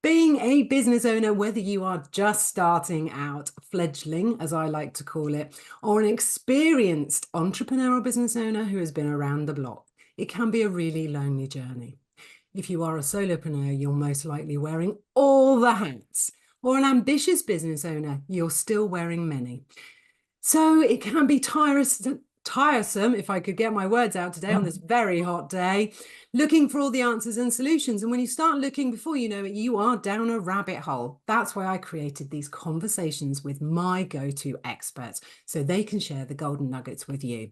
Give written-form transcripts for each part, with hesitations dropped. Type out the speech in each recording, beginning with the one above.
Being a business owner, whether you are just starting out, fledgling, as I like to call it, or an experienced entrepreneurial business owner who has been around the block, it can be a really lonely journey. If you are a solopreneur, you're most likely wearing all the hats, or an ambitious business owner, you're still wearing many. So it can be tiresome, if I could get my words out today on this very hot day, looking for all the answers and solutions. And when you start looking, before you know it, you are down a rabbit hole. That's why I created these conversations with my go-to experts so they can share the golden nuggets with you.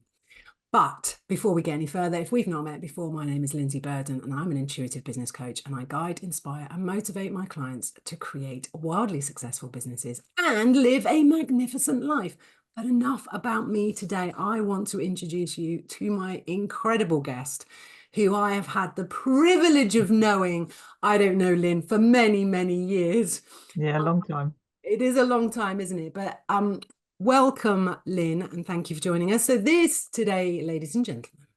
But before we get any further, if we've not met before, my name is Lindsay Burden and I'm an intuitive business coach, and I guide, inspire and motivate my clients to create wildly successful businesses and live a magnificent life. But enough about me today. I want to introduce you to my incredible guest, who I have had the privilege of knowing, I don't know, Lynn, for many, many years. Yeah, a long time. It is a long time, isn't it? But welcome, Lynn, and thank you for joining us. So this today, ladies and gentlemen,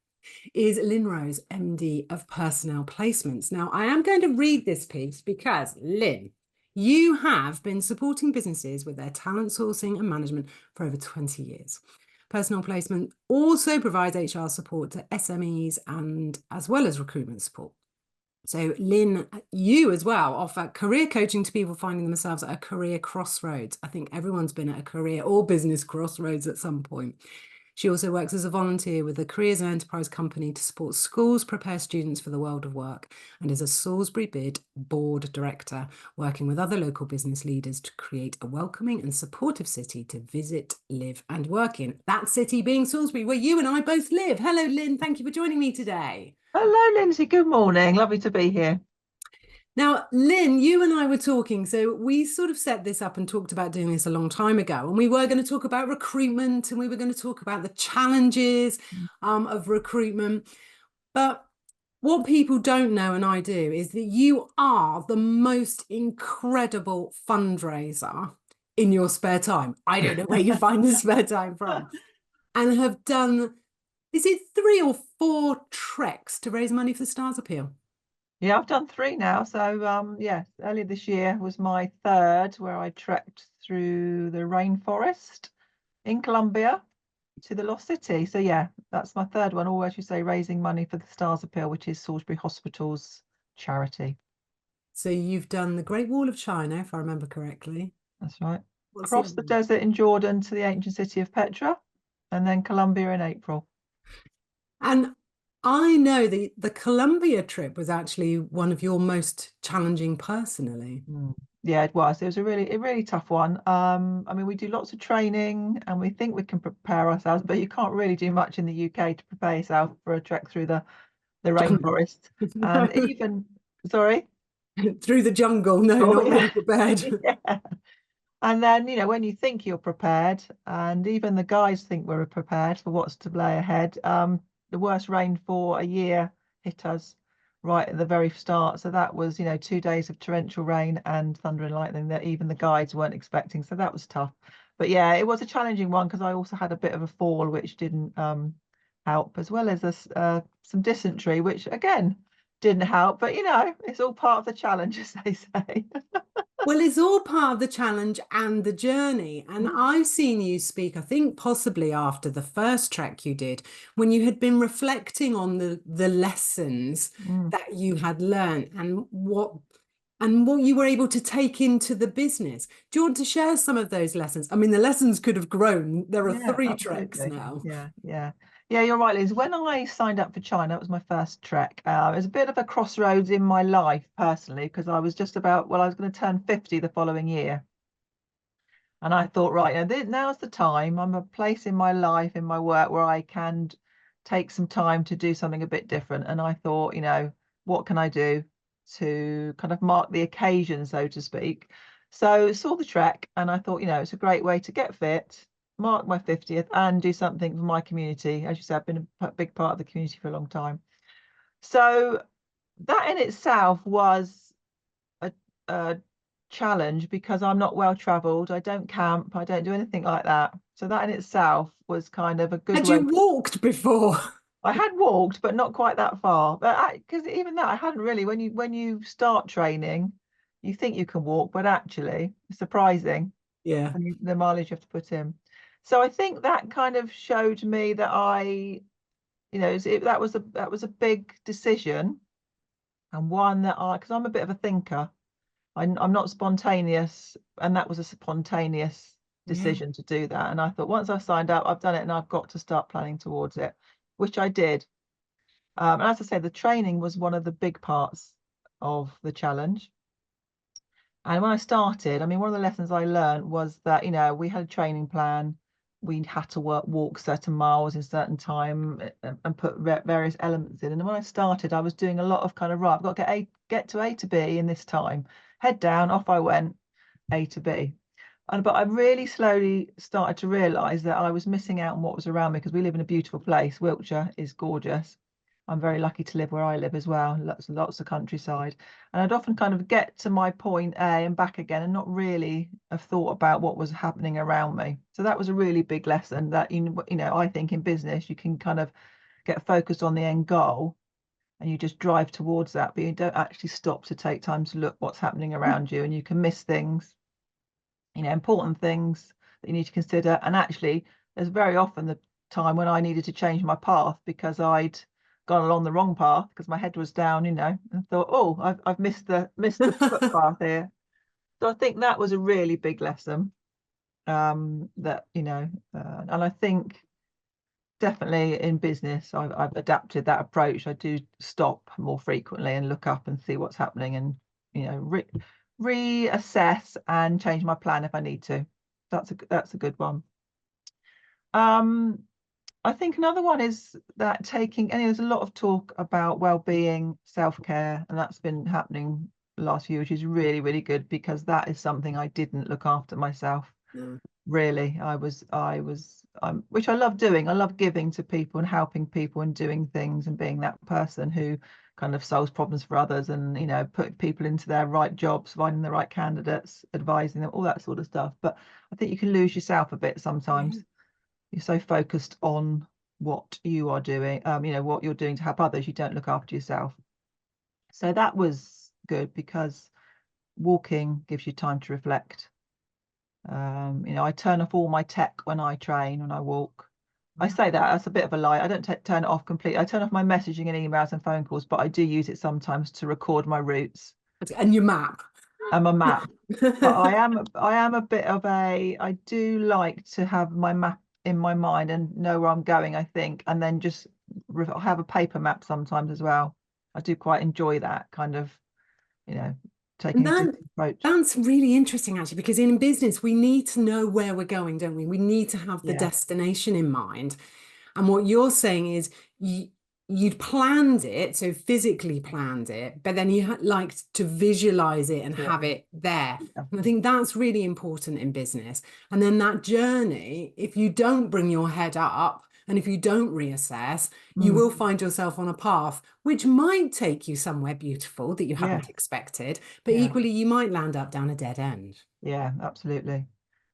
is Lynne Rose, MD of Personnel Placements. Now, I am going to read this piece because, Lynn, you have been supporting businesses with their talent sourcing and management for over 20 years. Personal Placement also provides HR support to SMEs and as well as recruitment support. So Lynn, you as well offer career coaching to people finding themselves at a career crossroads. I think everyone's been at a career or business crossroads at some point. She also works as a volunteer with the Careers and Enterprise Company to support schools prepare students for the world of work, and is a Salisbury BID Board Director, working with other local business leaders to create a welcoming and supportive city to visit, live and work in. That city being Salisbury, where you and I both live. Hello, Lynn. Thank you for joining me today. Hello, Lindsay. Good morning. Lovely to be here. Now, Lynn, you and I were talking, so we sort of set this up and talked about doing this a long time ago, and we were going to talk about recruitment and we were going to talk about the challenges of recruitment. But what people don't know, and I do, is that you are the most incredible fundraiser in your spare time. I don't know where you find the spare time from. And have done, is it 3 or 4 treks to raise money for the Stars Appeal? Yeah, I've done 3 now. So yes, earlier this year was my 3rd, where I trekked through the rainforest in Colombia to the Lost City. So yeah, that's my 3rd one, or as you say, raising money for the Stars Appeal, which is Salisbury Hospital's charity. So you've done the Great Wall of China, if I remember correctly. That's right. What's Across the desert in Jordan to the ancient city of Petra, and then Colombia in April. And I know the Colombia trip was actually one of your most challenging personally. Yeah, it was. It was a really tough one. I mean, we do lots of training and we think we can prepare ourselves, but you can't really do much in the UK to prepare yourself for a trek through the rainforest. And even, sorry? Through the jungle, no, not really prepared. Yeah. And then, when you think you're prepared, and even the guys think we're prepared for what's to lay ahead, the worst rain for a year hit us right at the very start. So that was, 2 days of torrential rain and thunder and lightning that even the guides weren't expecting. So that was tough. But yeah, it was a challenging one because I also had a bit of a fall, which didn't help, as well as some dysentery, which again didn't help. But it's all part of the challenge, as they say. Well, it's all part of the challenge and the journey. And I've seen you speak, I think possibly after the first trek you did, when you had been reflecting on the lessons that you had learned and what you were able to take into the business. Do you want to share some of those lessons? I mean, the lessons could have grown. There are 3 treks now. Yeah, you're right, Liz. When I signed up for China, it was my first trek. It was a bit of a crossroads in my life personally, because I was I was going to turn 50 the following year. And I thought, right, now's the time. I'm a place in my life, in my work, where I can take some time to do something a bit different. And I thought, what can I do to kind of mark the occasion, so to speak? So saw the trek and I thought, it's a great way to get fit, mark my 50th and do something for my community. As you said, I've been a big part of the community for a long time. So that in itself was a challenge, because I'm not well traveled. I don't camp, I don't do anything like that. So that in itself was kind of a good Had way. you walked before? I had walked, but not quite that far. But because even that, I hadn't really. When you start training, you think you can walk, but actually it's surprising Yeah. the mileage you have to put in. So I think that kind of showed me that that was a big decision, and one that because I'm a bit of a thinker. I'm not spontaneous, and that was a spontaneous Yeah. decision to do that. And I thought, once I've signed up, I've done it, and I've got to start planning towards it, which I did. And as I say, the training was one of the big parts of the challenge. And when I started, I mean, one of the lessons I learned was that, we had a training plan. We had to walk certain miles in certain time and put various elements in. And when I started, I was doing a lot of kind of, right, I've got to get to A to B in this time. Head down, off I went, A to B. But I really slowly started to realise that I was missing out on what was around me, because we live in a beautiful place. Wiltshire is gorgeous. I'm very lucky to live where I live as well. Lots of countryside. And I'd often kind of get to my point A and back again and not really have thought about what was happening around me. So that was a really big lesson that, I think in business, you can kind of get focused on the end goal and you just drive towards that, but you don't actually stop to take time to look what's happening around you, and you can miss things, important things that you need to consider. And actually, there's very often the time when I needed to change my path because I'd gone along the wrong path because my head was down, and thought, oh, I've missed the footpath here. So I think that was a really big lesson. That and I think definitely in business, I've adapted that approach. I do stop more frequently and look up and see what's happening, and reassess and change my plan if I need to. That's a good one. I think another one is that there's a lot of talk about well-being, self-care, and that's been happening the last few years, which is really, really good, because that is something I didn't look after myself. No. Really, which I love doing. I love giving to people and helping people and doing things and being that person who kind of solves problems for others and, put people into their right jobs, finding the right candidates, advising them, all that sort of stuff. But I think you can lose yourself a bit sometimes. Yeah. You're so focused on what you are doing, what you're doing to help others, you don't look after yourself. So that was good, because walking gives you time to reflect. I turn off all my tech when I train, when I walk. I say that's a bit of a lie. I don't turn it off completely. I turn off my messaging and emails and phone calls, but I do use it sometimes to record my routes And your map. and my map. But I am a bit of I do like to have my map in my mind and know where I'm going, I think, and then just have a paper map sometimes as well. I do quite enjoy that kind of, And taking a different approach. that's really interesting, actually, because in business, we need to know where we're going, don't we? We need to have the Yeah, destination in mind. And what you're saying is you'd planned it, so physically planned it, but then you like to visualize it and yeah, have it there. yeah. And I think that's really important in business. And then that journey, if you don't bring your head up and if you don't reassess, you Mm, will find yourself on a path which might take you somewhere beautiful that you yeah, haven't expected, but yeah, equally you might land up down a dead end. yeah, absolutely.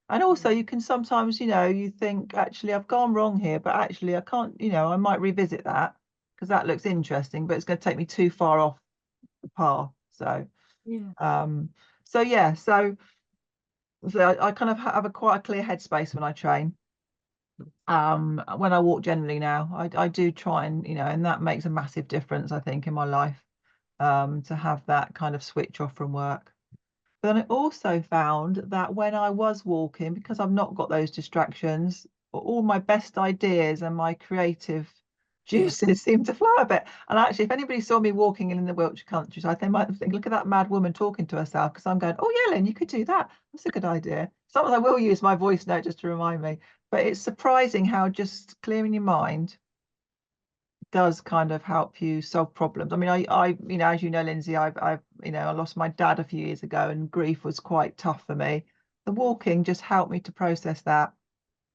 And also you can sometimes, you think, actually, I've gone wrong here, but actually I can't, I might revisit that because that looks interesting, but it's going to take me too far off the path. So, Yeah. um, so yeah, so I kind of have quite a clear headspace when I train. When I walk generally now, I do try and, and that makes a massive difference, I think, in my life, to have that kind of switch off from work. But then I also found that when I was walking, because I've not got those distractions, all my best ideas and my creative Yeah. juices seem to flow a bit. And actually, if anybody saw me walking in the Wiltshire countryside, they might think, look at that mad woman talking to herself, because I'm going, oh, yeah, Lynne, you could do that. That's a good idea. Sometimes I will use my voice note just to remind me. But it's surprising how just clearing your mind does kind of help you solve problems. I mean, as you know, Lindsay, I lost my dad a few years ago, and grief was quite tough for me. The walking just helped me to process that.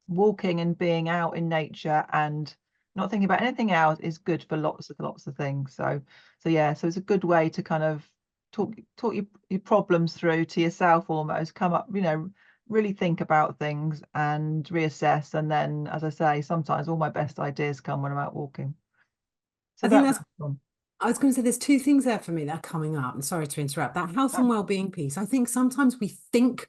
Walking and being out in nature and not thinking about anything else is good for lots of things. So yeah, so it's a good way to kind of talk your problems through to yourself, almost come up, really think about things and reassess. And then, as I say, sometimes all my best ideas come when I'm out walking. So I think that that's was fun. I was going to say there's two things there for me that are coming up. I'm sorry to interrupt. That health and Oh, well-being piece. I think sometimes we think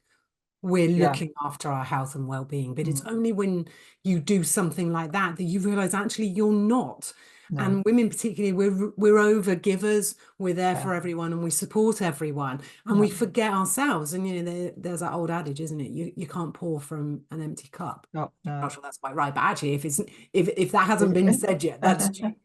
we're yeah. looking after our health and well-being, but it's Mm, only when you do something like that that you realize actually you're not. no. And women particularly, we're over givers, we're there Yeah. for everyone and we support everyone and Yeah. we forget ourselves. And there's that old adage, isn't it? You can't pour from an empty cup. Oh, I'm no. not sure that's quite right, but actually if that hasn't been said yet, that's genius.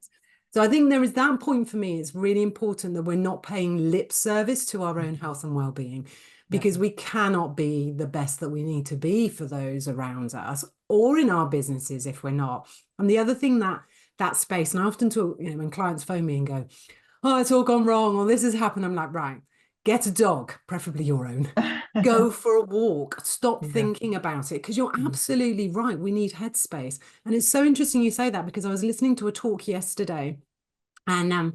So I think there is that point for me. It's really important that we're not paying lip service to our own health and well-being Yeah. because we cannot be the best that we need to be for those around us or in our businesses if we're not. And the other thing that space, and I often talk, when clients phone me and go, oh, it's all gone wrong, or this has happened, I'm like, right, get a dog, preferably your own. Go for a walk. Stop Yeah. thinking about it because you're Mm, absolutely right. We need headspace. And it's so interesting you say that because I was listening to a talk yesterday and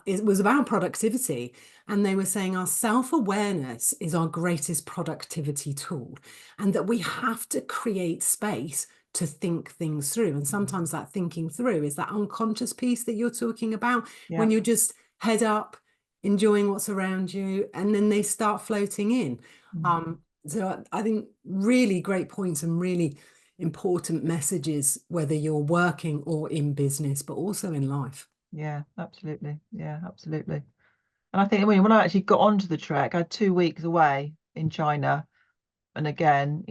it was about productivity. And they were saying our self-awareness is our greatest productivity tool, and that we have to create space to think things through. And mm, sometimes that thinking through is that unconscious piece that you're talking about yeah. when you're just head up, enjoying what's around you, and then they start floating in. Mm, So I think really great points and really important messages, whether you're working or in business, but also in life. yeah, absolutely. Yeah, absolutely. And I think when I actually got onto the trek, I had 2 weeks away in China. And again,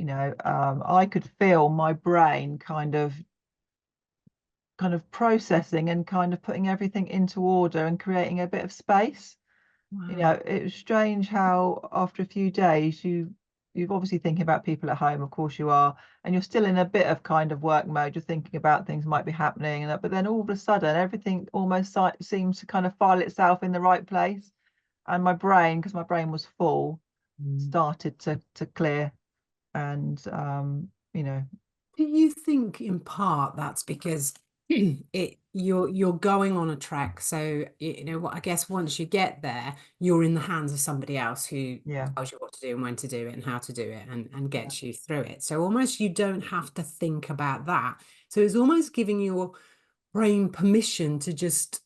I could feel my brain kind of processing and kind of putting everything into order and creating a bit of space. Wow. It was strange how after a few days you've obviously thinking about people at home, of course you are, and you're still in a bit of kind of work mode. You're thinking about things might be happening, but then all of a sudden everything almost seems to kind of file itself in the right place. And my brain, because my brain was full, Mm. started to clear. And Do you think in part that's because you're going on a track, so what I guess once you get there, you're in the hands of somebody else who yeah, tells you what to do and when to do it and how to do it and yeah, gets you through it. So almost you don't have to think about that. So it's almost giving your brain permission to just,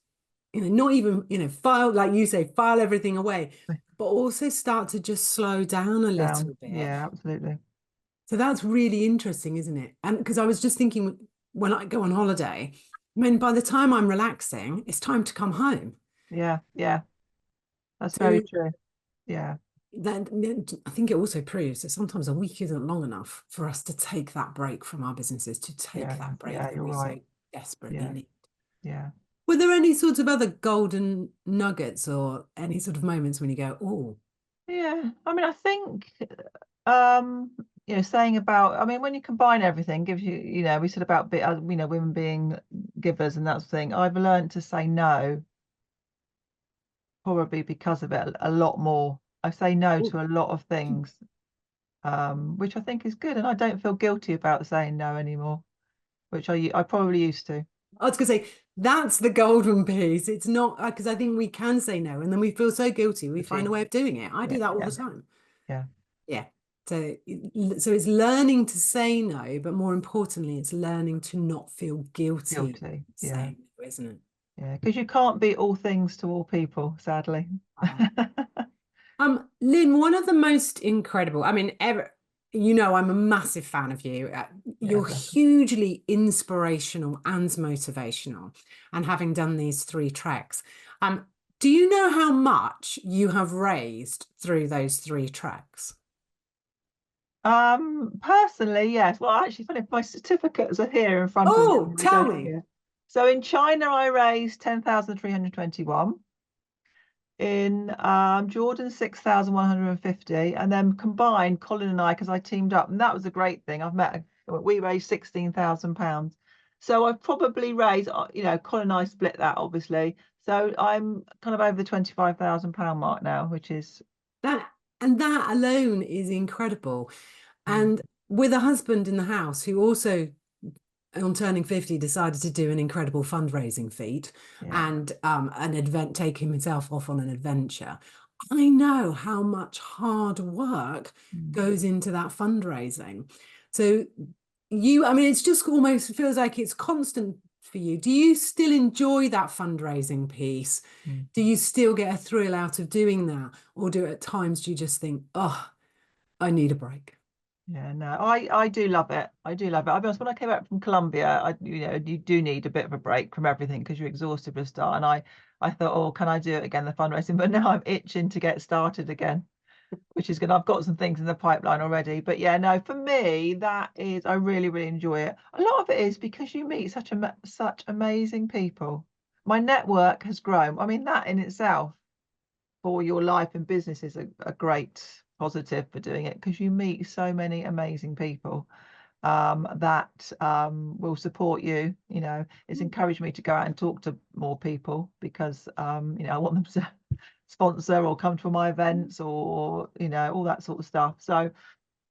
not even, file, like you say, file everything away, but also start to just slow down a down. little bit. Yeah, absolutely. So that's really interesting, isn't it? And because I was just thinking when I go on holiday, I mean, by the time I'm relaxing, it's time to come home. Yeah, yeah, that's very So true. Yeah, that I think it also proves that sometimes a week isn't long enough for us to take that break from our businesses, to take yeah, that break yeah, that you're we so right. desperately Yeah, need. yeah. Were there any sort of other golden nuggets or any sort of moments when you go, oh, Yeah, I mean, I think, um, saying about, I mean, when you combine everything, gives you, we said about, women being givers and that sort of thing. I've learned to say no, probably because of it a lot more. I say no oh, to a lot of things, which I think is good, and I don't feel guilty about saying no anymore, which I probably used to. I was going to say that's the golden piece. It's not because I think we can say no and then we feel so guilty. We find a Guilty. way of doing it. I Yeah, do that all yeah, the time. yeah. Yeah. So, so it's learning to say no, but more importantly, it's learning to not feel guilty Guilty. Yeah, saying no, isn't it? yeah. Because you can't be all things to all people, sadly. Wow. Lynne, one of the most incredible, I mean, ever, I'm a massive fan of you. Yeah, You're bless hugely inspirational and motivational. And having done these three tracks, do you know how much you have raised through those three tracks? Personally, yes. Well, actually, funny, my certificates are here in front of me on Oh, my tell desk me. here. So in China, I raised 10,321. In Jordan, 6,150. And then combined, Colin and I, because I teamed up, and that was a great thing. We raised £16,000. So I've probably raised, Colin and I split that, obviously. So I'm kind of over the £25,000 mark now, which is, That and that alone is incredible. mm, And with a husband in the house who also on turning 50 decided to do an incredible fundraising feat yeah. and an event take himself off on an adventure. I know how much hard work Mm. goes into that fundraising. So I mean, it's just almost feels like it's constant for you? Do you still enjoy that fundraising piece? Do you still get a thrill out of doing that? Or at times do you just think, oh, I need a break? Yeah, no, I do love it. I do love it. I'll be honest, when I came back from Colombia, you do need a bit of a break from everything because you're exhausted for a start. And I thought, oh, can I do it again, the fundraising? But now I'm itching to get started again, which is good. I've got some things in the pipeline already. But yeah, no, for me, that is, I really, really enjoy it. A lot of it is because you meet such amazing people. My network has grown. I mean, that in itself for your life and business is a great positive for doing it, because you meet so many amazing people that will support you. It's encouraged me to go out and talk to more people because I want them to sponsor or come to my events, or all that sort of stuff. So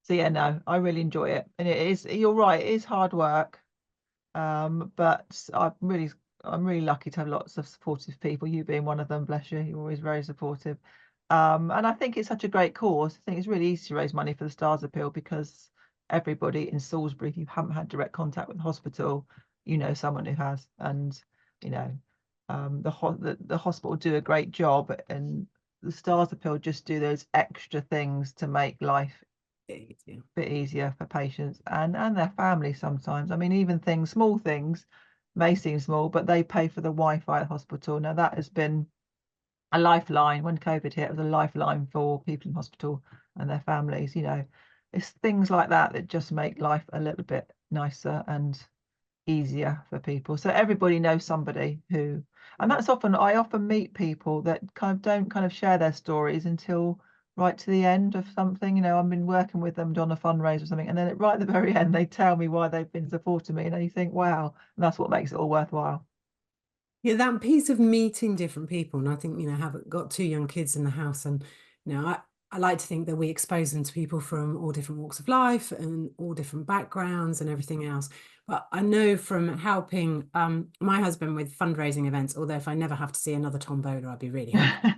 yeah, no, I really enjoy it. And it is, you're right, it is hard work, but I'm really lucky to have lots of supportive people, you being one of them. Bless you, you're always very supportive. And I think it's such a great cause. I think it's really easy to raise money for the Stars Appeal because everybody in Salisbury, if you haven't had direct contact with the hospital, you know someone who has. And the hospital do a great job, and the Stars Appeal just do those extra things to make life a bit easier for patients and their families sometimes. I mean, even small things may seem small, but they pay for the Wi-Fi at the hospital. Now, that has been a lifeline. When COVID hit, it was a lifeline for people in hospital and their families. It's things like that that just make life a little bit nicer and easier for people. So everybody knows somebody who, and that's I often meet people that don't share their stories until right to the end of something. I've been working with them on a fundraiser or something, and then right at the very end they tell me why they've been supporting me, and you think, wow, and that's what makes it all worthwhile. Yeah, that piece of meeting different people. And I think, have got two young kids in the house. And, I like to think that we expose them to people from all different walks of life and all different backgrounds and everything else. But I know from helping my husband with fundraising events, although if I never have to see another Tom Bowler, I'd be really happy.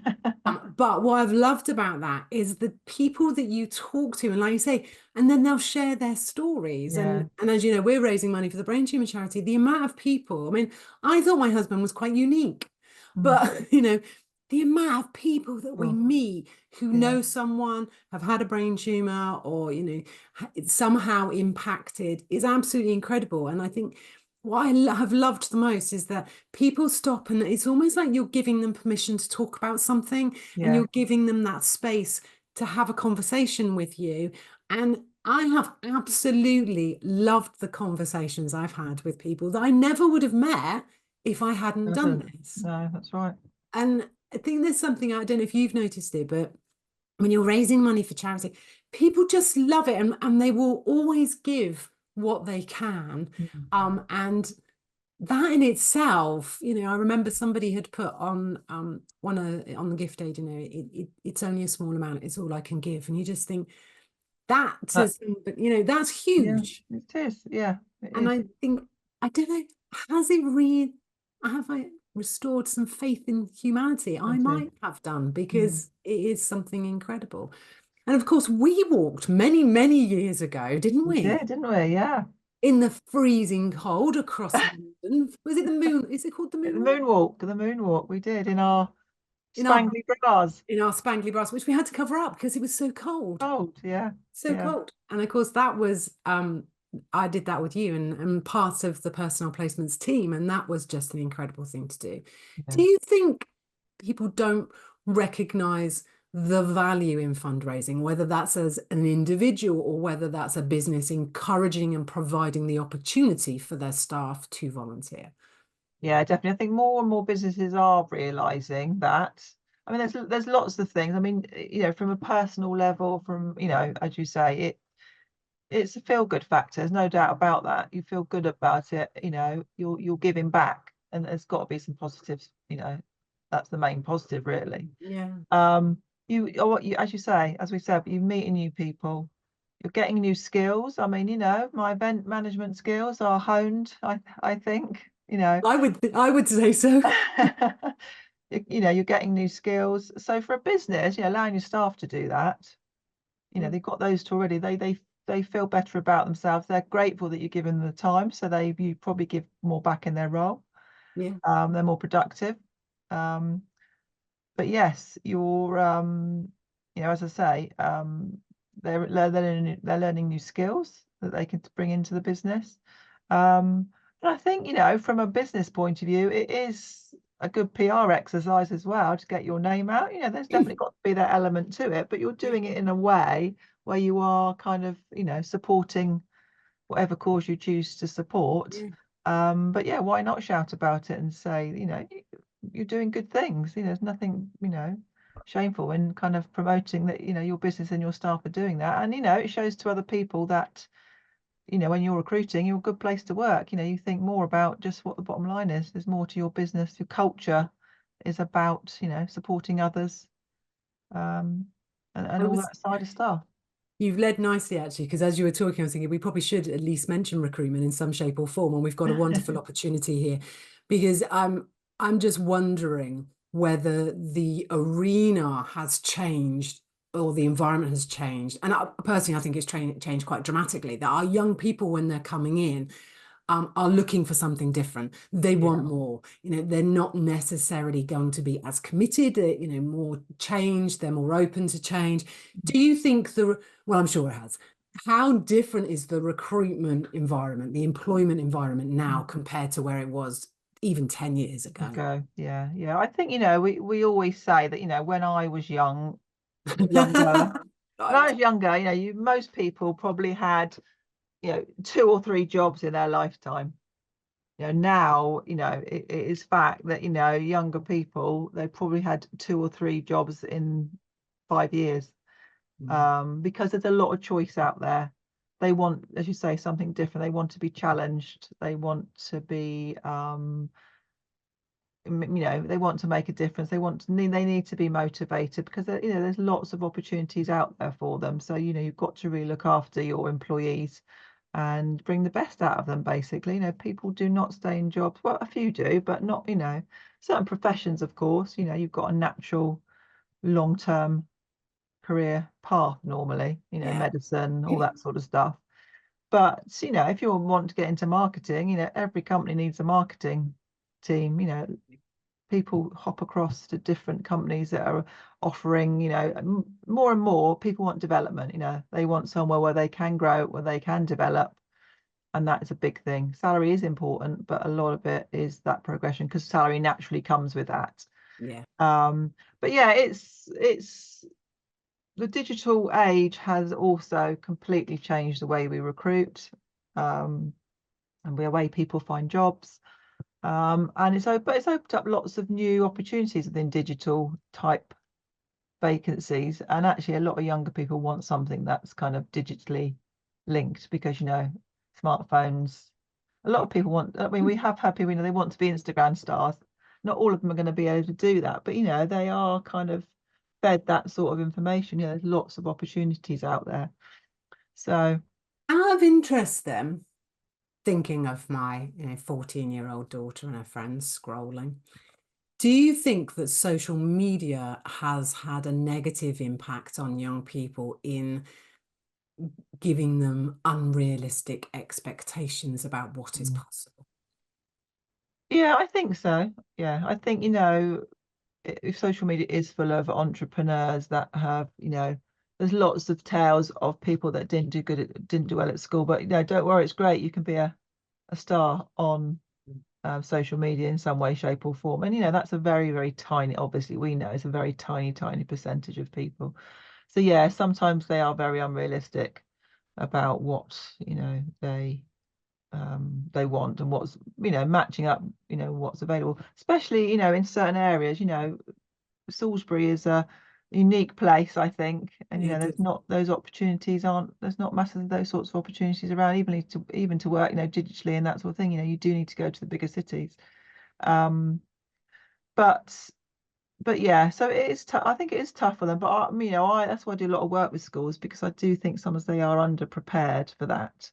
But what I've loved about that is the people that you talk to, and like you say, and then they'll share their stories. Yeah. And as you know, we're raising money for the brain tumor charity. The amount of people, I mean, I thought my husband was quite unique, but the amount of people that we meet who know someone, have had a brain tumor, or somehow impacted is absolutely incredible. And I think what I have loved the most is that people stop, and it's almost like you're giving them permission to talk about something, and you're giving them that space to have a conversation with you. And I have absolutely loved the conversations I've had with people that I never would have met if I hadn't done this. No, that's right. And I think there's something, I don't know if you've noticed it, but when you're raising money for charity, people just love it, and they will always give what they can. And that in itself, I remember somebody had put on on the gift aid, it's only a small amount, it's all I can give. And you just think that says, but that's huge. Yeah, it is. Yeah, and I think, I don't know, have I restored some faith in humanity? I might have done, because it is something incredible. And of course, we walked many, many years ago, didn't we? We did, didn't we? Yeah. In the freezing cold across London. Was it the moon? Is it called the moonwalk? The moonwalk. We did in our spangly bras. In our spangly bras, which we had to cover up because it was so cold. Cold, yeah. So cold. And of course, that was I did that with you and part of the personal placements team, and that was just an incredible thing to do. Do you think people don't recognize the value in fundraising, whether that's as an individual or whether that's a business encouraging and providing the opportunity for their staff to volunteer? Yeah, definitely. I think more and more businesses are realizing that. I mean, there's lots of things. I mean, from a personal level, from, as you say, it's a feel-good factor. There's no doubt about that. You feel good about it. You're giving back, and there's got to be some positives. That's the main positive, really. Yeah. As you say, as we said, you're meeting new people, you're getting new skills. I mean, my event management skills are honed, I think. I would say so. You're getting new skills. So for a business, allowing your staff to do that, they've got those already. They they feel better about themselves. They're grateful that you're giving them the time, so you probably give more back in their role. Yeah. They're more productive. But yes, you're as I say, they're learning new skills that they can bring into the business. And I think, from a business point of view, it is a good PR exercise as well to get your name out. There's definitely got to be that element to it, but you're doing it in a way where you are kind of, supporting whatever cause you choose to support. Yeah. But yeah, why not shout about it and say, you're doing good things. There's nothing, shameful in kind of promoting that, your business and your staff are doing that. And, it shows to other people that, when you're recruiting, you're a good place to work. You think more about just what the bottom line is. There's more to your business. Your culture is about, supporting others, and all that side of stuff. You've led nicely, actually, because as you were talking, I was thinking we probably should at least mention recruitment in some shape or form, and we've got a wonderful opportunity here, because I'm just wondering whether the arena has changed or the environment has changed. And personally, I think it's changed quite dramatically. That our young people, when they're coming in, are looking for something different. They want more. They're not necessarily going to be as committed. More change. They're more open to change. Do you think well, I'm sure it has. How different is the recruitment environment, the employment environment now compared to where it was even 10 years ago? Yeah. I think, we always say that, when I was younger, when I was younger, most people probably had, 2 or 3 jobs in their lifetime. Now, it is fact that, younger people, they probably had 2 or 3 jobs in 5 years. Because there's a lot of choice out there. They want, as you say, something different. They want to be challenged. They want to be, they want to make a difference. They need to be motivated because there's lots of opportunities out there for them. So you've got to really look after your employees and bring the best out of them. Basically, people do not stay in jobs. Well, a few do, but not. Certain professions, of course. You've got a natural, long-term career path normally. Medicine, all that sort of stuff. But if you want to get into marketing, every company needs a marketing team. People hop across to different companies that are offering, more and more people want development. They want somewhere where they can grow, where they can develop, and that is a big thing. Salary is important, but a lot of it is that progression because salary naturally comes with that. Yeah. But yeah, it's the digital age has also completely changed the way we recruit, and the way people find jobs. And it's opened up lots of new opportunities within digital type vacancies. And actually, a lot of younger people want something that's kind of digitally linked because, smartphones. A lot of people want, we have had people, they want to be Instagram stars. Not all of them are going to be able to do that, but, they are kind of fed that sort of information. There's lots of opportunities out there. So, Out of interest, then, thinking of my 14-year-old daughter and her friends scrolling, do you think that social media has had a negative impact on young people in giving them unrealistic expectations about what is possible? yeah, I think so. Yeah, I think, if social media is full of entrepreneurs that have, there's lots of tales of people that didn't do well at school, but don't worry, it's great. You can be a star on social media in some way, shape, or form. And that's a very, very tiny. Obviously, we know it's a very tiny, tiny percentage of people. So yeah, sometimes they are very unrealistic about what they want and what's matching up what's available, especially in certain areas. Salisbury is a unique place, I think, and there's not those opportunities there's not massive those sorts of opportunities around, even to work digitally and that sort of thing. You do need to go to the bigger cities. But yeah, so it is tough. I think it is tough for them, but I that's why I do a lot of work with schools, because I do think sometimes they are underprepared for that.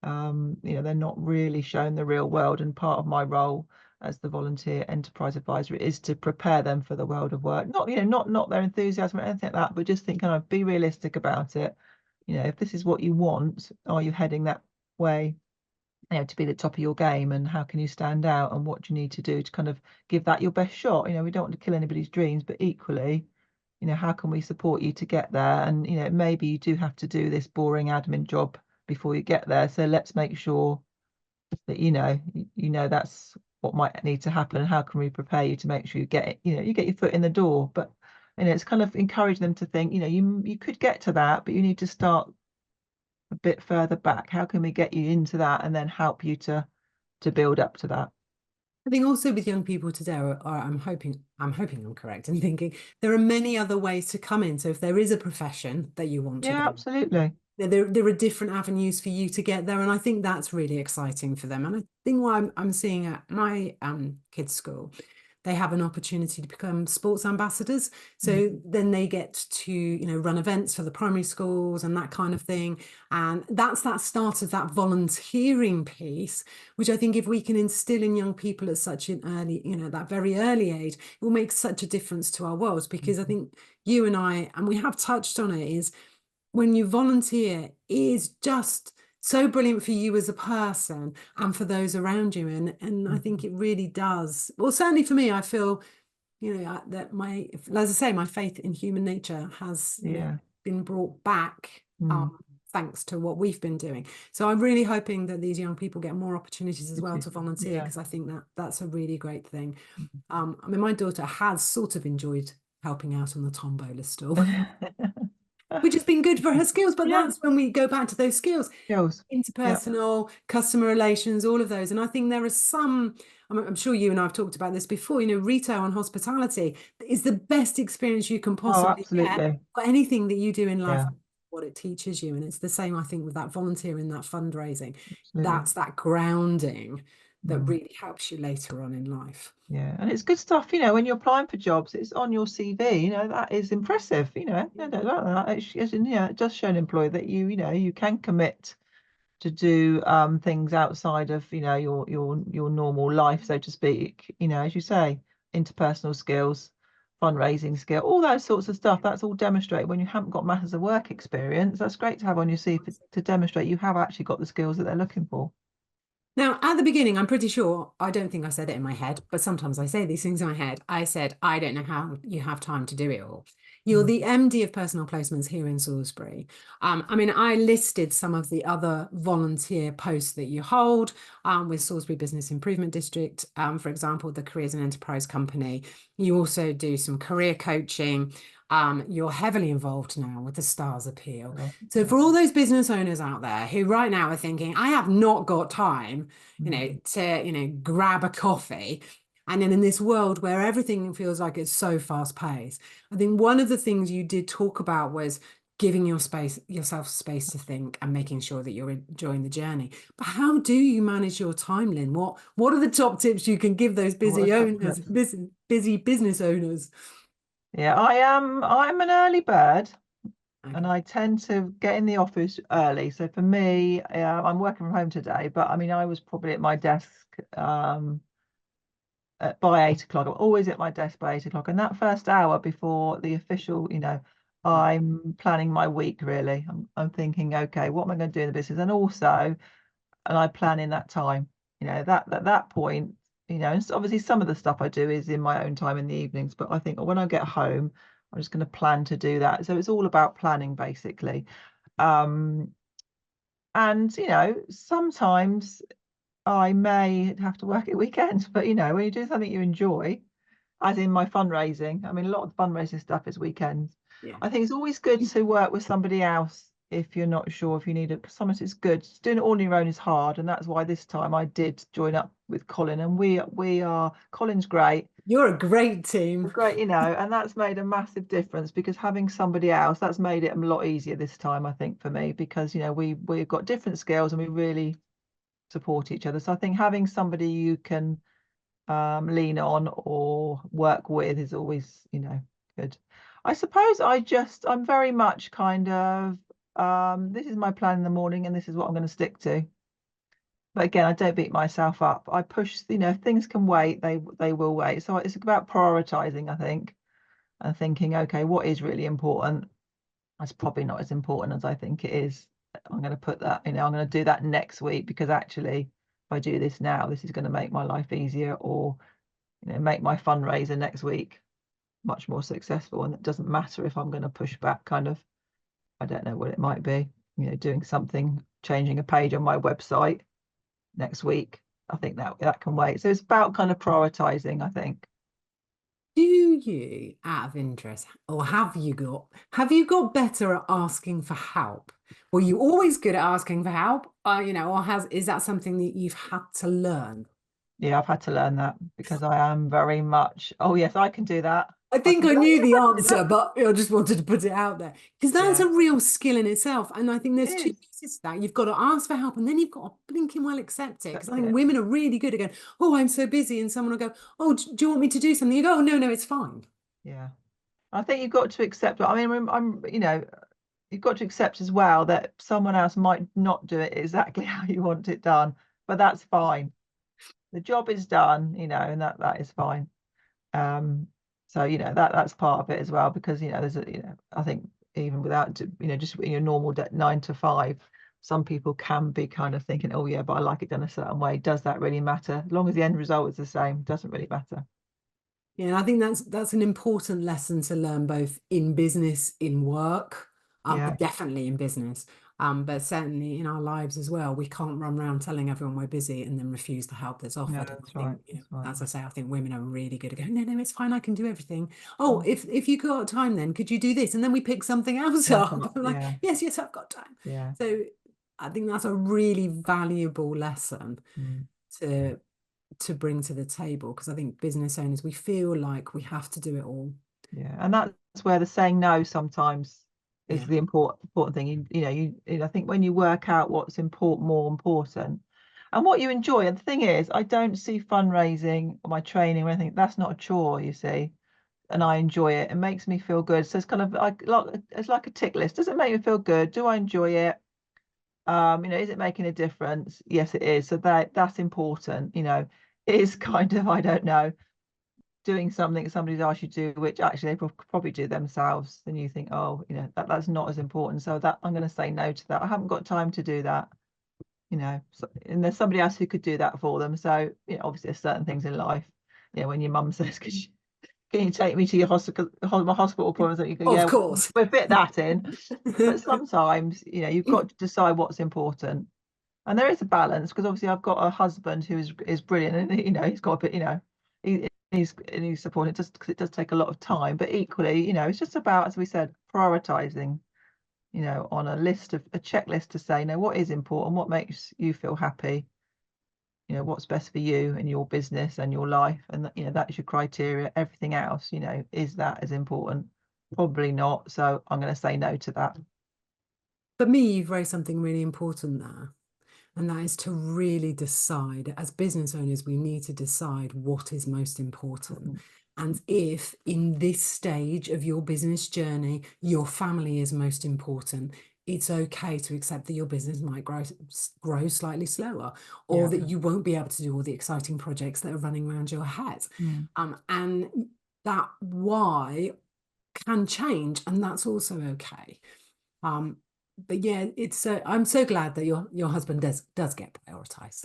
They're not really shown the real world, and part of my role as the volunteer enterprise advisor is to prepare them for the world of work. Not their enthusiasm or anything like that, but just think, kind of be realistic about it. you know, if this is what you want, are you heading that way, you know, to be the top of your game, and how can you stand out, and what do you need to do to kind of give that your best shot? You know, we don't want to kill anybody's dreams, but equally, you know, how can we support you to get there? And, you know, maybe you do have to do this boring admin job before you get there. So let's make sure that, you know, that's what might need to happen, and how can we prepare you to make sure you get it, you know, you get your foot in the door. But, you know, it's kind of encouraging them to think, you know, you could get to that, but you need to start a bit further back. How can we get you into that and then help you to build up to that? I think also with young people today, or I'm hoping I'm correct in thinking there are many other ways to come in. So if there is a profession that you want to Yeah, go, absolutely. there are different avenues for you to get there, and I think that's really exciting for them. And I think what I'm seeing at my kids' school, they have an opportunity to become sports ambassadors. So then they get to, you know, run events for the primary schools and that kind of thing. And that's that start of that volunteering piece, which I think if we can instill in young people at such an early, you know, that very early age, it will make such a difference to our worlds. Because I think you and I, and we have touched on it, is when you volunteer is just so brilliant for you as a person and for those around you. And I think it really does. Well, certainly for me, I feel, you know, that as I say, my faith in human nature has, you know, Yeah. been brought back, Mm. thanks to what we've been doing. So I'm really hoping that these young people get more opportunities as well to volunteer, Yeah. because I think that that's a really great thing. I mean, my daughter has sort of enjoyed helping out on the tombola stall, which has been good for her skills. But Yeah. that's when we go back to those skills, Skills. Yeah. interpersonal, customer relations, all of those. And I think there are some, I'm sure you and I have talked about this before, you know, retail and hospitality is the best experience you can Oh, possibly get absolutely. for anything that you do in life, Yeah. what it teaches you. And it's the same, I think, with that volunteering, that fundraising. Absolutely. That's that grounding that Mm. really helps you later on in life. Yeah, and it's good stuff, you know, when you're applying for jobs, it's on your CV, you know, that is impressive, you know, I don't like that. Yeah, it does show an employer that you know, you can commit to do things outside of, you know, your normal life, so to speak, you know, as you say, interpersonal skills, fundraising skill, all those sorts of stuff. That's all demonstrated when you haven't got matters of work experience. That's great to have on your CV to demonstrate you have actually got the skills that they're looking for. Now, at the beginning, I'm pretty sure, I don't think I said it in my head, but sometimes I say these things in my head. I said, I don't know how you have time to do it all. You're Mm. the MD of personal placements here in Salisbury. I mean, I listed some of the other volunteer posts that you hold with Salisbury Business Improvement District, for example, the Careers and Enterprise Company. You also do some career coaching. You're heavily involved now with the Stars Appeal. So Yeah. for all those business owners out there who right now are thinking, I have not got time, you Mm. know, to, you know, grab a coffee. And then in this world where everything feels like it's so fast paced, I think one of the things you did talk about was giving yourself space to think and making sure that you're enjoying the journey. But how do you manage your time, Lynne? What are the top tips you can give those What are busy the top owners, tips? busy business owners? Yeah, I'm an early bird, and Okay. I tend to get in the office early. So for me, I'm working from home today, but I mean, I was probably at my desk by 8 o'clock. I'm always at my desk by 8 o'clock. And that first hour before the official, you know, I'm planning my week really. I'm thinking, okay, what am I going to do in the business? And also, and I plan in that time, you know, that at that point, you know, and obviously some of the stuff I do is in my own time in the evenings, but I think when I get home, I'm just going to plan to do that. So it's all about planning basically. Um, and you know, sometimes I may have to work at weekends, but you know, when you do something you enjoy, as in my fundraising, I mean, a lot of the fundraising stuff is weekends. Yeah. I think it's always good to work with somebody else if you're not sure if you need it. Sometimes it's good. Doing it all on your own is hard, and that's why this time I did join up with Colin, and we are Colin's great. You're a great We're team. great, you know, and that's made a massive difference because having somebody else, that's made it a lot easier this time, I think, for me, because you know we've got different skills and we really support each other. So I think having somebody you can lean on or work with is always, you know, good. I suppose I'm very much kind of this is my plan in the morning and this is what I'm going to stick to. But again, I don't beat myself up. I push, you know, if things can wait, they will wait. So it's about prioritizing, I think, and thinking, okay, what is really important? that's probably not as important as I think it is. I'm going to put that, I'm going to do that next week, because actually, if I do this now, this is going to make my life easier, or make my fundraiser next week much more successful. And it doesn't matter if I'm going to push back kind of, I don't know what it might be, doing something, changing a page on my website next week. I think that can wait. So it's about kind of prioritizing, I think. Do you, out of interest, or have you got better at asking for help? Were you always good at asking for help? Or is that something that you've had to learn? Yeah, I've had to learn that, because I am very much, oh yes, I can do that. I I think can I do that. knew Yes, the I can do that. answer, but I just wanted to put it out there because that's Yeah, a real skill in itself. And I think it there's two is. pieces to that. You've got to ask for help and then you've got to blinking well accept it. Because I Accept think it. women are really good at going, oh, I'm so busy. And someone will go, oh, do you want me to do something? You go, oh, no, no, it's fine. Yeah. I think you've got to accept, I mean, you've got to accept as well that someone else might not do it exactly how you want it done, but that's fine. The job is done, and that is fine. So that's part of it as well, because there's I think even without just in your normal 9 to 5, some people can be kind of thinking, oh yeah, but I like it done a certain way. Does that really matter? As long as the end result is the same, doesn't really matter. Yeah, and I think that's an important lesson to learn both in business, in work, Yeah, definitely in business, but certainly in our lives as well. We can't run around telling everyone we're busy and then refuse the help that's no, offered. And I that's right. think, That's right. as I say, I think women are really good at going, no, no, it's fine, I can do everything. Oh, Mm. if you got time, then could you do this? And then we pick something else Yeah, up. I'm like, yeah, yes, yes, I've got time. yeah. So I think that's a really valuable lesson Mm. to to bring to the table because I think business owners, we feel like we have to do it all. Yeah, and that's where the saying no sometimes is Yeah. the important thing. I think when you work out what's more important, and what you enjoy. And the thing is, I don't see fundraising or my training or anything. That's not a chore, you see, and I enjoy it. It makes me feel good. So it's kind of like it's like a tick list. Does it make me feel good? Do I enjoy it? Is it making a difference? Yes, it is. So that's important. It is kind of, I don't know, doing something somebody's asked you to do, which actually they probably do themselves, then you think, oh, that's not as important. So that I'm going to say no to that. I haven't got time to do that. And there's somebody else who could do that for them. So, obviously there's certain things in life. When your mum says, can you take me to your my hospital appointment? So you go, Of yeah, course. we'll fit that in. But sometimes, you've got to decide what's important. And there is a balance, because obviously I've got a husband who is brilliant, and he's got a bit, he's supporting it just because it does take a lot of time. But equally, it's just about, as we said, prioritizing, on a checklist to say, what is important, what makes you feel happy, what's best for you and your business and your life, and that is your criteria. Everything else, is that as important? Probably not. So I'm going to say no to that. For me, you've raised something really important there. And that is to really decide, as business owners, we need to decide what is most important. Mm. And if in this stage of your business journey, your family is most important, it's okay to accept that your business might grow slightly slower, or Yeah. that you won't be able to do all the exciting projects that are running around your head. Mm. And that why can change, and that's also okay. Um, but yeah, it's so I'm so glad that your husband does get prioritized.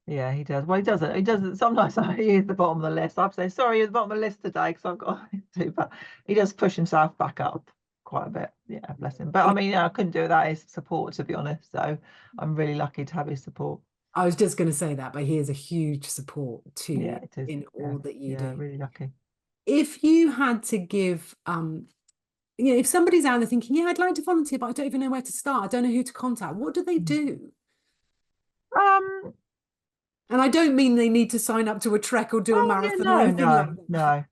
Yeah, he does. Well, he doesn't. He doesn't. Sometimes he is the bottom of the list. I'd say, sorry, you're the bottom of the list today because I've got to. But he does push himself back up quite a bit. Yeah, bless him. But I mean, I couldn't do without his support, to be honest. So I'm really lucky to have his support. I was just going to say that, but he is a huge support to Yeah, you it is. in Yeah, all that you yeah, do. really lucky. If you had to give, if somebody's out there thinking, yeah, I'd like to volunteer, but I don't even know where to start. I don't know who to contact. What do they Mm. do? Um. And I don't mean they need to sign up to a trek or do a Oh yeah, marathon or no, anything like no, that. no.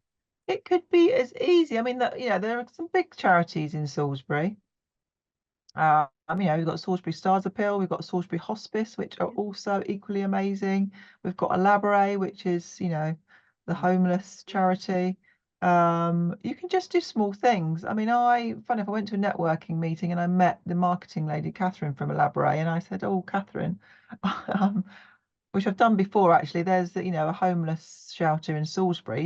It could be as easy. I mean, there are some big charities in Salisbury. We've got Salisbury Stars Appeal, we've got Salisbury Hospice, which are also equally amazing. We've got Elaborate, which is, the homeless charity. You can just do small things. I mean, funny enough, I went to a networking meeting and I met the marketing lady, Catherine from Elaborate, and I said, "Oh, Catherine," which I've done before actually. There's, a homeless shelter in Salisbury.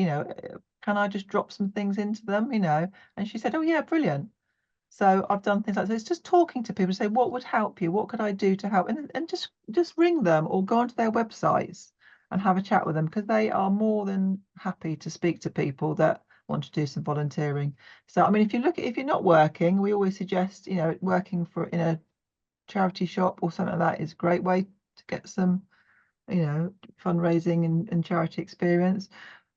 Can I just drop some things into them? And she said, "Oh yeah, brilliant." So I've done things like this. It's just talking to people, say, what would help you? What could I do to help? And just ring them or go onto their websites and have a chat with them, because they are more than happy to speak to people that want to do some volunteering. So, I mean, if you're not working, we always suggest, working in a charity shop or something like that is a great way to get some, fundraising and charity experience.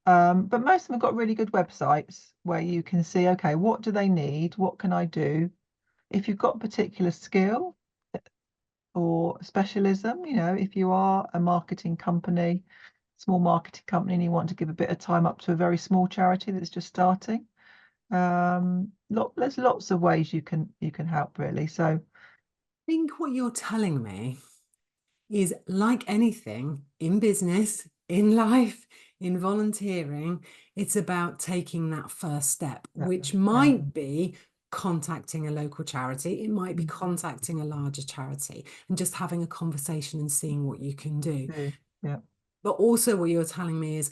But most of them have got really good websites where you can see, okay, what do they need? What can I do? If you've got a particular skill or specialism, if you are a marketing company, small marketing company, and you want to give a bit of time up to a very small charity that's just starting, there's lots of ways you can help, really. So I think what you're telling me is, like anything in business, in life, in volunteering, it's about taking that first step, which might be contacting a local charity. It might be contacting a larger charity and just having a conversation and seeing what you can do. Yeah. But also what you're telling me is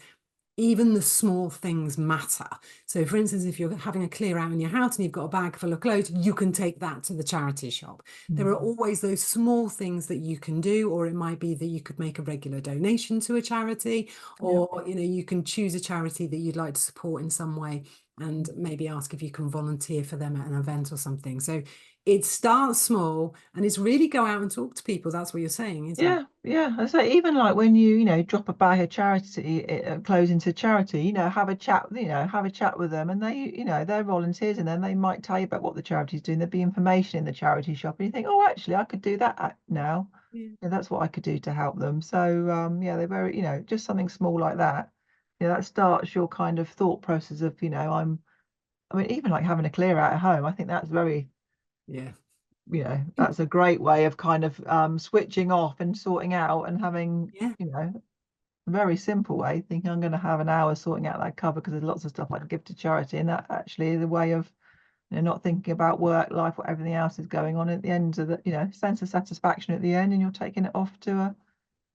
even the small things matter. So for instance, if you're having a clear out in your house and you've got a bag full of clothes, you can take that to the charity shop. There are always those small things that you can do, or it might be that you could make a regular donation to a charity, or you can choose a charity that you'd like to support in some way and maybe ask if you can volunteer for them at an event or something. So it starts small, and it's really go out and talk to people. That's what you're saying, isn't it? Yeah. I say, even like when you drop a bag of charity clothes into charity, have a chat, with them, and they're volunteers, and then they might tell you about what the charity's doing. There'd be information in the charity shop, and you think, oh, actually, I could do that now. Yeah. That's what I could do to help them. So they're very, just something small like that. That starts your kind of thought process of, I mean, even like having a clear out at home, I think that's very, Yeah. that's a great way of kind of switching off and sorting out and having, Yeah. a very simple way, thinking I'm going to have an hour sorting out that cover because there's lots of stuff I can give to charity. And that actually is a way of, not thinking about work, life, what everything else is going on at the end of the, sense of satisfaction at the end, and you're taking it off to a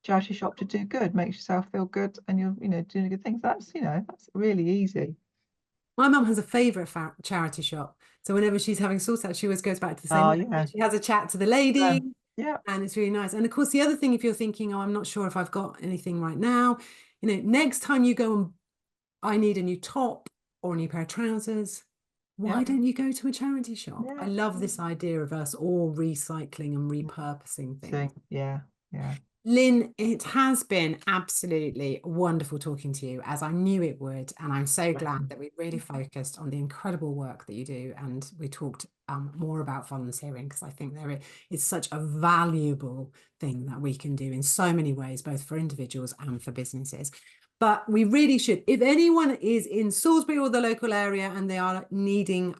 charity shop to do good, makes yourself feel good, and you're, doing good things. That's really easy. My mum has a favourite charity shop. So whenever she's having sort out, she always goes back to the same Oh, one. yeah. She has a chat to the lady, Yeah. and it's really nice. And of course, the other thing, if you're thinking, oh, I'm not sure if I've got anything right now, next time you go and I need a new top or a new pair of trousers, why don't you go to a charity shop? I love this idea of us all recycling and repurposing things. Yeah. Lynne, it has been absolutely wonderful talking to you, as I knew it would. And I'm so glad that we really focused on the incredible work that you do. And we talked more about volunteering, because I think there is such a valuable thing that we can do in so many ways, both for individuals and for businesses. But we really should, if anyone is in Salisbury or the local area and they are needing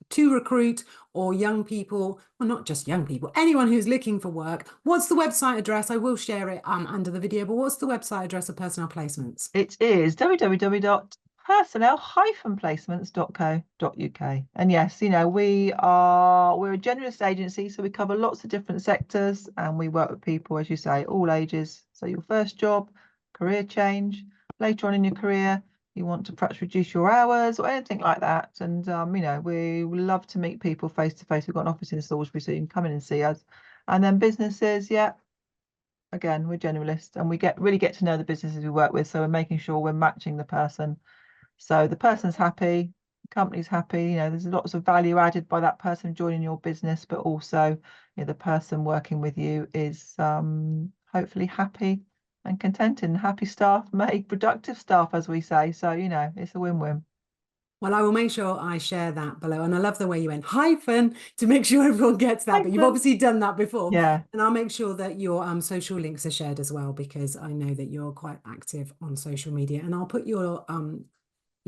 to recruit, or young people, well, not just young people, anyone who's looking for work, what's the website address? I will share it under the video, but what's the website address of Personnel Placements? It is www.personnel-placements.co.uk. And yes, we're a generalist agency, so we cover lots of different sectors, and we work with people, as you say, all ages. So your first job, career change, later on in your career, you want to perhaps reduce your hours or anything like that. And we love to meet people face to face. We've got an office in Salisbury, so you can come in and see us. And then businesses, again, we're generalists, and we really get to know the businesses we work with. So we're making sure we're matching the person, so the person's happy, the company's happy. There's lots of value added by that person joining your business, but also, the person working with you is hopefully happy and contented. And happy staff make productive staff, as we say. So it's a win-win. Well, I will make sure I share that below. And I love the way you went hyphen to make sure everyone gets that. But you've obviously done that before. Yeah. And I'll make sure that your social links are shared as well, because I know that you're quite active on social media. And I'll put your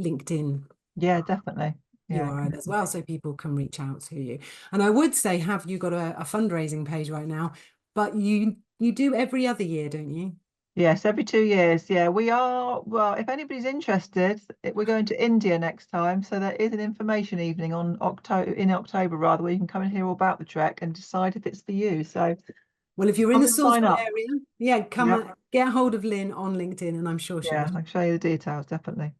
LinkedIn Definitely. URL as well, so people can reach out to you. And I would say, have you got a fundraising page right now? But you do every other year, don't you? Yes, every 2 years. Yeah, we are. Well, if anybody's interested, we're going to India next time. So there is an information evening in October rather, where you can come and hear all about the trek and decide if it's for you. So, well, if you're in the Salisbury area, come Yep. and get hold of Lynne on LinkedIn, and I'm sure she'll. I'll show you the details, definitely.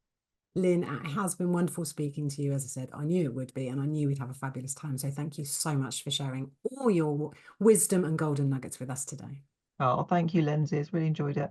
Lynne, it has been wonderful speaking to you. As I said, I knew it would be, and I knew we'd have a fabulous time. So thank you so much for sharing all your wisdom and golden nuggets with us today. Oh, thank you, Lindsay. It's really enjoyed it.